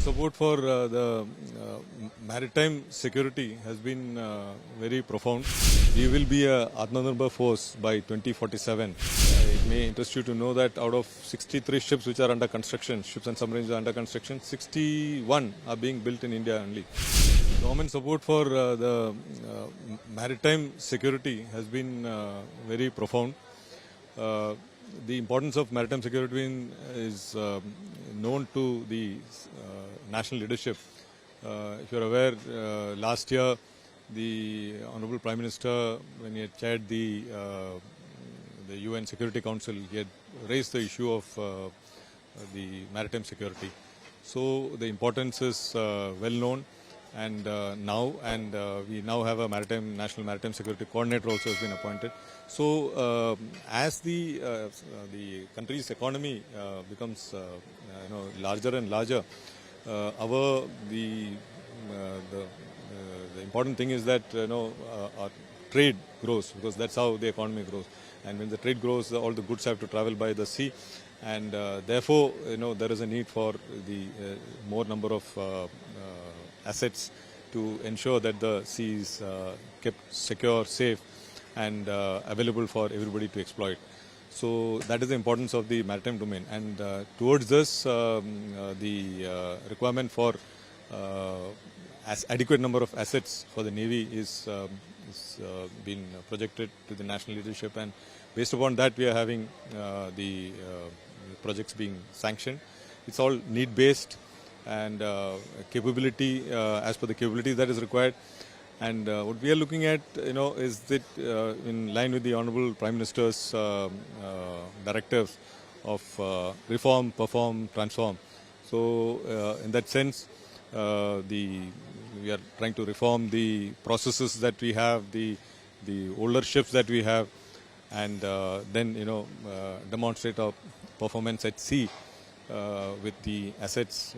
Support for the maritime security has been very profound. We will be a Atmanirbhar force by 2047. It may interest you to know that out of 63 ships which are under construction, ships and submarines are under construction, 61 are being built in India only. Government support for the maritime security has been very profound. The importance of maritime security is known to the national leadership. If you are aware, last year the Honorable Prime Minister, when he had chaired the UN Security Council, he had raised the issue of the maritime security. So the importance is well known. And we now have a national maritime security coordinator also has been appointed. So as the country's economy becomes larger and larger, the important thing is that our trade grows, because that's how the economy grows. And when the trade grows, all the goods have to travel by the sea, and therefore there is a need for the more number of assets to ensure that the sea is kept secure, safe, and available for everybody to exploit. So that is the importance of the maritime domain. And towards this, the requirement for adequate number of assets for the Navy is been projected to the national leadership, and based upon that we are having the projects being sanctioned. It's all need-based and capability as per the capability that is required. And what we are looking at, is that in line with the Honorable Prime Minister's directives of reform, perform, transform. So in that sense, we are trying to reform the processes that we have, the older ships that we have, and then demonstrate our performance at sea with the assets,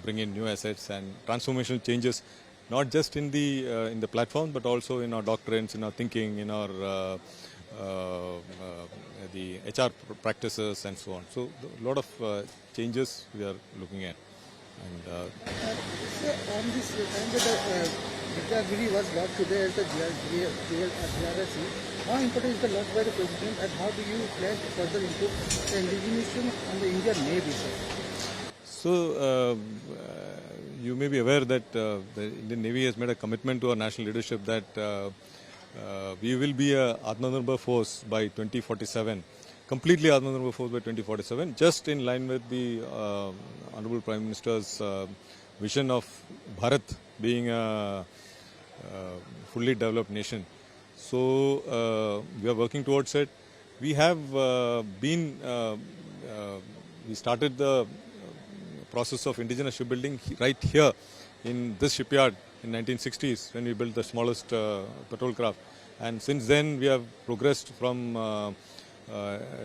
bring in new assets and transformational changes, not just in the platform, but also in our doctrines, in our thinking, in our the HR practices and so on. So a lot of changes we are looking at. And so on this time that Admiral was lost today at the GRC, how important is the loss by the President, and how do you plan to further improve the indigenization on the Indian Navy, sir? So you may be aware that the Indian Navy has made a commitment to our national leadership that we will be a Atmanirbhar force by 2047. Completely Atmanirbhar force by 2047, just in line with the Honorable Prime Minister's vision of Bharat being a fully developed nation. So we are working towards it. We have we started the process of indigenous shipbuilding right here in this shipyard in 1960s when we built the smallest patrol craft. And since then we have progressed from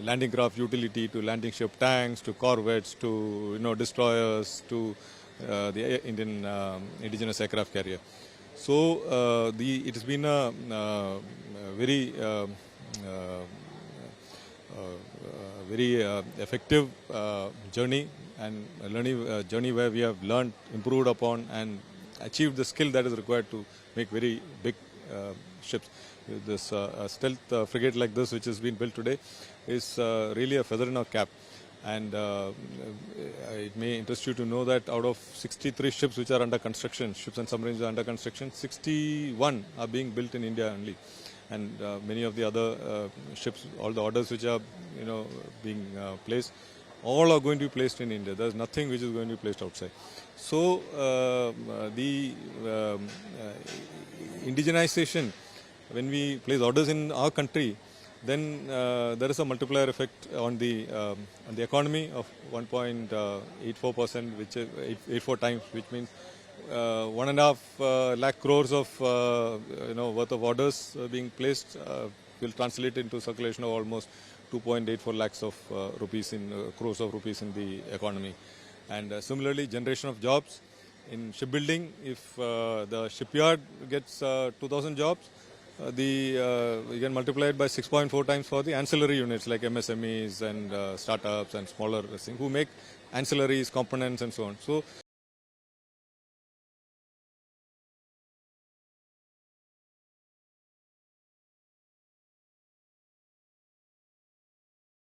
landing craft utility to landing ship tanks to corvettes to destroyers to the Indian indigenous aircraft carrier. So it has been a very effective journey and learning journey where we have learned, improved upon, and achieved the skill that is required to make very big ships. This stealth frigate like this, which has been built today, is really a feather in our cap. And it may interest you to know that out of 63 ships which are under construction, ships and submarines are under construction, 61 are being built in India only. And many of the other ships, all the orders which are being placed, all are going to be placed in India. There is nothing which is going to be placed outside. So the indigenization, when we place orders in our country, then there is a multiplier effect on the economy of 1.84%, which is 84 times, which means 1.5 lakh crores of worth of orders being placed will translate into circulation of almost 2.84 lakhs of crores of rupees in the economy. And similarly, generation of jobs in shipbuilding. If the shipyard gets 2,000 jobs, you can multiply it by 6.4 times for the ancillary units like MSMEs and startups and smaller things who make ancillaries, components and so on. So